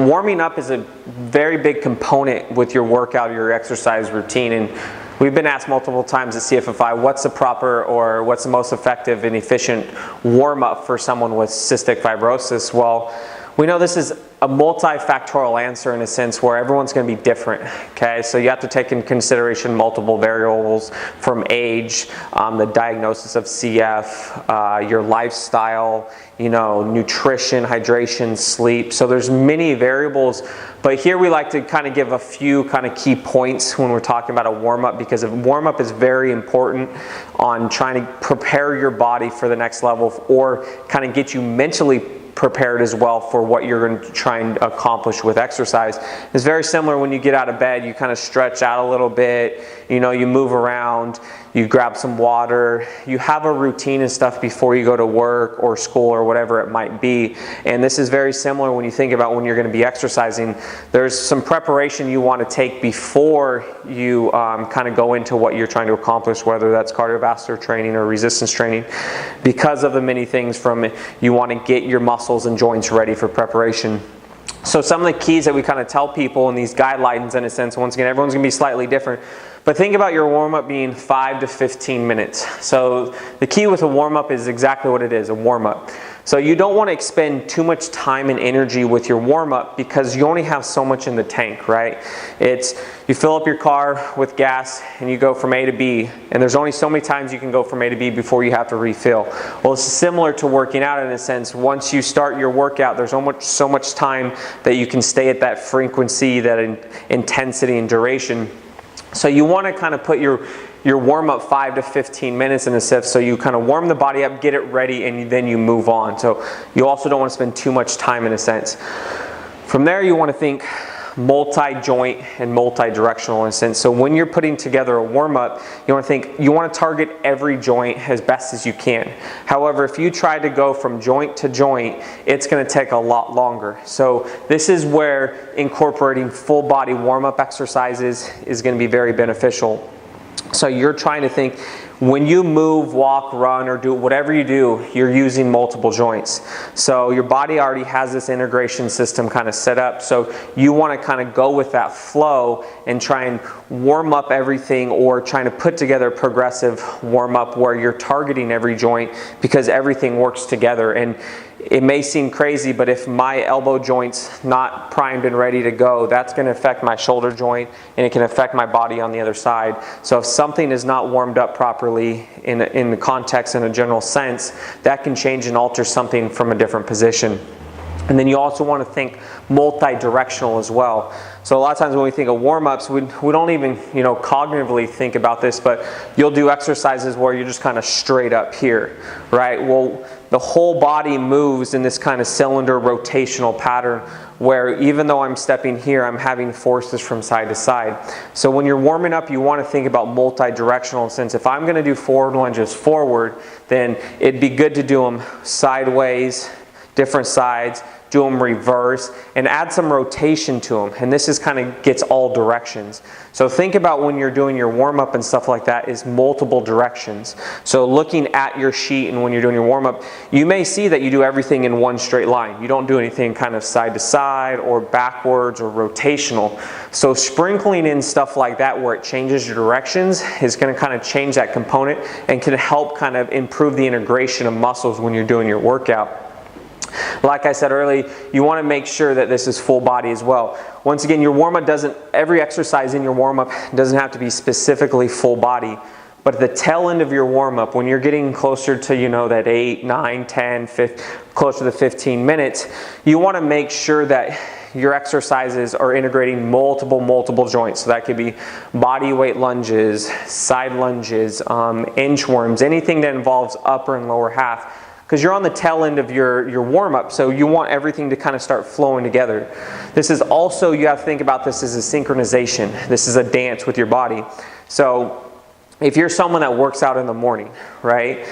warming up is a very big component with your workout, your exercise routine. And we've been asked multiple times at CFFI, what's the proper or what's the most effective and efficient warm-up for someone with cystic fibrosis? Well, we know this is a multifactorial answer in a sense where everyone's going to be different, okay? So you have to take into consideration multiple variables from age, the diagnosis of CF, your lifestyle, nutrition, hydration, sleep. So there's many variables, but here we like to kind of give a few kind of key points when we're talking about a warm-up, because a warm-up is very important on trying to prepare your body for the next level or kind of get you mentally prepared as well for what you're going to try and accomplish with exercise. It's very similar when you get out of bed, you kind of stretch out a little bit, you move around, you grab some water, you have a routine and stuff before you go to work or school or whatever it might be. And this is very similar when you think about when you're going to be exercising. There's some preparation you want to take before you kind of go into what you're trying to accomplish, whether that's cardiovascular training or resistance training, because of the many things from you want to get your muscles and joints ready for preparation. So some of the keys that we kind of tell people in these guidelines, in a sense, once again, everyone's going to be slightly different, but think about your warm-up being 5 to 15 minutes. So the key with a warm-up is exactly what it is, a warm-up. So you don't want to expend too much time and energy with your warm-up because you only have so much in the tank, right? You fill up your car with gas and you go from A to B, and there's only so many times you can go from A to B before you have to refill. Well, it's similar to working out in a sense. Once you start your workout, there's so much time that you can stay at that frequency, that intensity and duration. So you want to kind of put your warm-up 5 to 15 minutes in a sense, so you kind of warm the body up, get it ready, and then you move on. So you also don't want to spend too much time in a sense. From there, you want to think multi-joint and multi-directional in a sense. So when you're putting together a warm-up, you want to target every joint as best as you can. However, if you try to go from joint to joint, it's going to take a lot longer. So this is where incorporating full body warm-up exercises is going to be very beneficial. So you're trying to think, when you move, walk, run, or do whatever you do, you're using multiple joints. So your body already has this integration system kind of set up. So you want to kind of go with that flow and try and warm up everything, or trying to put together a progressive warm up where you're targeting every joint, because everything works together. And it may seem crazy, but if my elbow joint's not primed and ready to go, that's going to affect my shoulder joint, and it can affect my body on the other side. So if something is not warmed up properly in the context, in a general sense, that can change and alter something from a different position. And then you also want to think multi-directional as well. So a lot of times when we think of warm-ups, we don't even cognitively think about this, but you'll do exercises where you're just kind of straight up here, right? Well, the whole body moves in this kind of cylinder rotational pattern, where even though I'm stepping here, I'm having forces from side to side. So when you're warming up, you want to think about multi-directional, since if I'm going to do forward lunges forward, then it'd be good to do them sideways, different sides, do them reverse, and add some rotation to them. And this is kind of gets all directions. So think about when you're doing your warm-up and stuff like that is multiple directions. So looking at your sheet, and when you're doing your warm-up, you may see that you do everything in one straight line. You don't do anything kind of side to side or backwards or rotational. So sprinkling in stuff like that where it changes your directions is going to kind of change that component and can help kind of improve the integration of muscles when you're doing your workout. Like I said earlier, you want to make sure that this is full body as well. Once again, your warm-up every exercise in your warm-up doesn't have to be specifically full body. But at the tail end of your warm-up, when you're getting closer to, that 8, 9, 10, 15, closer to 15 minutes, you want to make sure that your exercises are integrating multiple joints. So that could be body weight lunges, side lunges, inchworms, anything that involves upper and lower half. Because you're on the tail end of your warm-up, so you want everything to kind of start flowing together. This is also, you have to think about this as a synchronization. This is a dance with your body. So if you're someone that works out in the morning, right?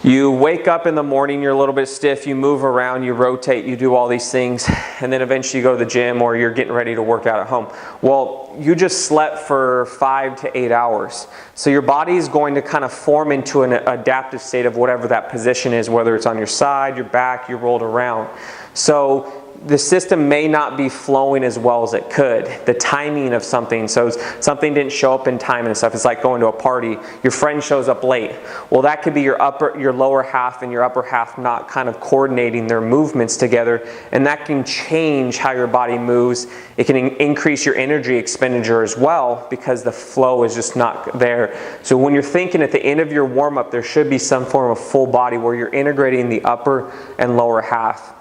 You wake up in the morning, you're a little bit stiff, you move around, you rotate, you do all these things, and then eventually you go to the gym or you're getting ready to work out at home. Well, you just slept for 5 to 8 hours. So your body is going to kind of form into an adaptive state of whatever that position is, whether it's on your side, your back, you're rolled around. So the system may not be flowing as well as it could. The timing of something, so something didn't show up in time and stuff. It's like going to a party. Your friend shows up late. Well, that could be your lower half and your upper half not kind of coordinating their movements together, and that can change how your body moves. It can increase your energy expenditure as well because the flow is just not there. So when you're thinking at the end of your warm-up, there should be some form of full body where you're integrating the upper and lower half.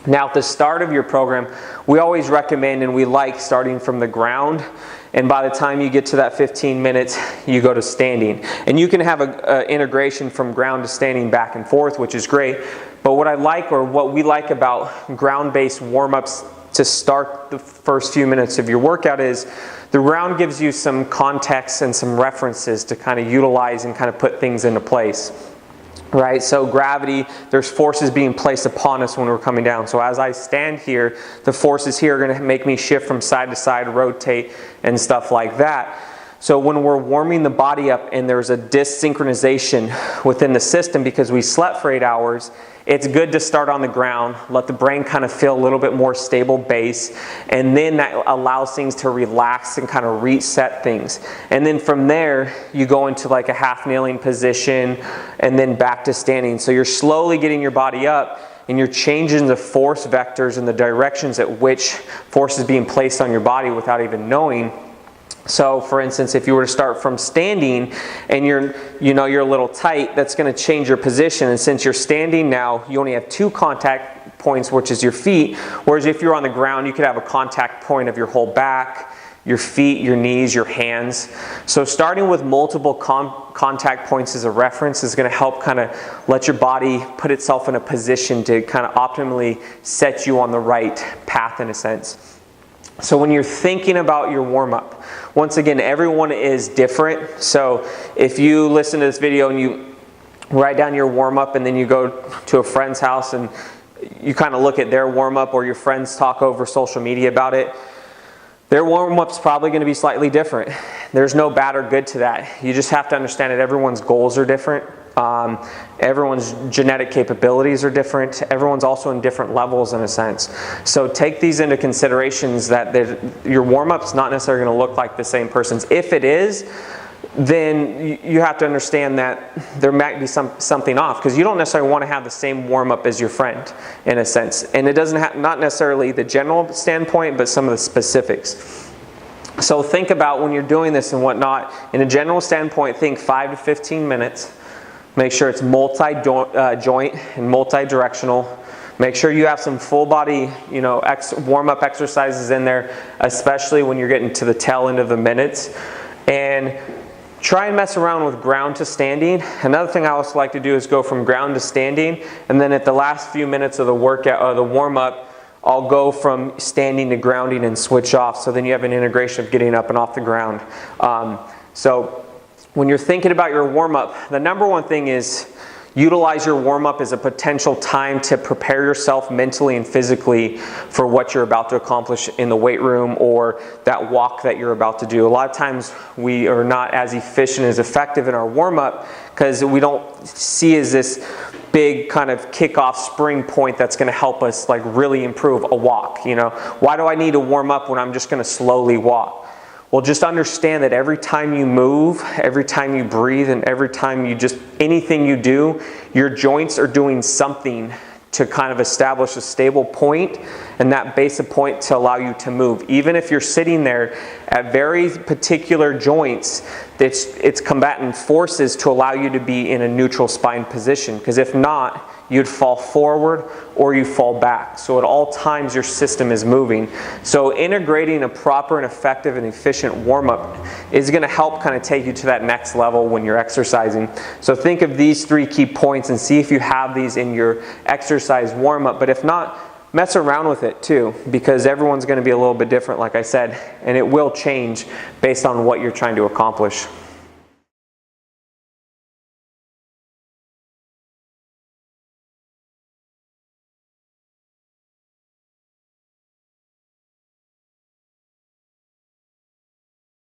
Now at the start of your program, we always recommend and we like starting from the ground, and by the time you get to that 15 minutes, you go to standing. And you can have an integration from ground to standing back and forth, which is great. But what I like, or what we like about ground-based warm-ups to start the first few minutes of your workout, is the ground gives you some context and some references to kind of utilize and kind of put things into place. Right, so gravity, there's forces being placed upon us when we're coming down. So as I stand here, the forces here are going to make me shift from side to side, rotate, and stuff like that. So when we're warming the body up and there's a dysynchronization within the system because we slept for 8 hours, it's good to start on the ground, let the brain kind of feel a little bit more stable base, and then that allows things to relax and kind of reset things. And then from there, you go into like a half kneeling position and then back to standing. So you're slowly getting your body up and you're changing the force vectors and the directions at which force is being placed on your body without even knowing. So for instance, if you were to start from standing and you're a little tight, that's going to change your position. And since you're standing now, you only have 2 contact points, which is your feet. Whereas if you're on the ground, you could have a contact point of your whole back, your feet, your knees, your hands. So starting with multiple contact points as a reference is going to help kind of let your body put itself in a position to kind of optimally set you on the right path in a sense. So when you're thinking about your warm-up, once again, everyone is different. So if you listen to this video and you write down your warm-up and then you go to a friend's house and you kind of look at their warm-up, or your friends talk over social media about it, their warm-up's probably going to be slightly different. There's no bad or good to that. You just have to understand that everyone's goals are different. Everyone's genetic capabilities are different. Everyone's also in different levels in a sense. So take these into considerations that your warm-up's not necessarily going to look like the same person's. If it is, then you have to understand that there might be something off, because you don't necessarily want to have the same warm-up as your friend in a sense. And it doesn't have, not necessarily the general standpoint, but some of the specifics. So think about when you're doing this and whatnot, in a general standpoint, think 5 to 15 minutes. Make sure it's multi-joint and multi-directional. Make sure you have some full body, warm-up exercises in there, especially when you're getting to the tail end of the minutes. And try and mess around with ground to standing. Another thing I also like to do is go from ground to standing, and then at the last few minutes of the workout or the warm-up, I'll go from standing to grounding and switch off. So then you have an integration of getting up and off the ground. So when you're thinking about your warm-up, the number one thing is utilize your warm-up as a potential time to prepare yourself mentally and physically for what you're about to accomplish in the weight room or that walk that you're about to do. A lot of times we are not as efficient, as effective in our warm-up because we don't see as this big kind of kickoff spring point that's going to help us like really improve a walk. Why do I need to warm up when I'm just going to slowly walk? Well, just understand that every time you move, every time you breathe, and every time anything you do, your joints are doing something to kind of establish a stable point and that basic point to allow you to move. Even if you're sitting there at very particular joints, it's combatant forces to allow you to be in a neutral spine position, because if not, you'd fall forward or you fall back. So at all times your system is moving. So integrating a proper and effective and efficient warm-up is going to help kind of take you to that next level when you're exercising. So think of these 3 key points and see if you have these in your exercise warm-up. But if not, mess around with it too, because everyone's going to be a little bit different, like I said, and it will change based on what you're trying to accomplish.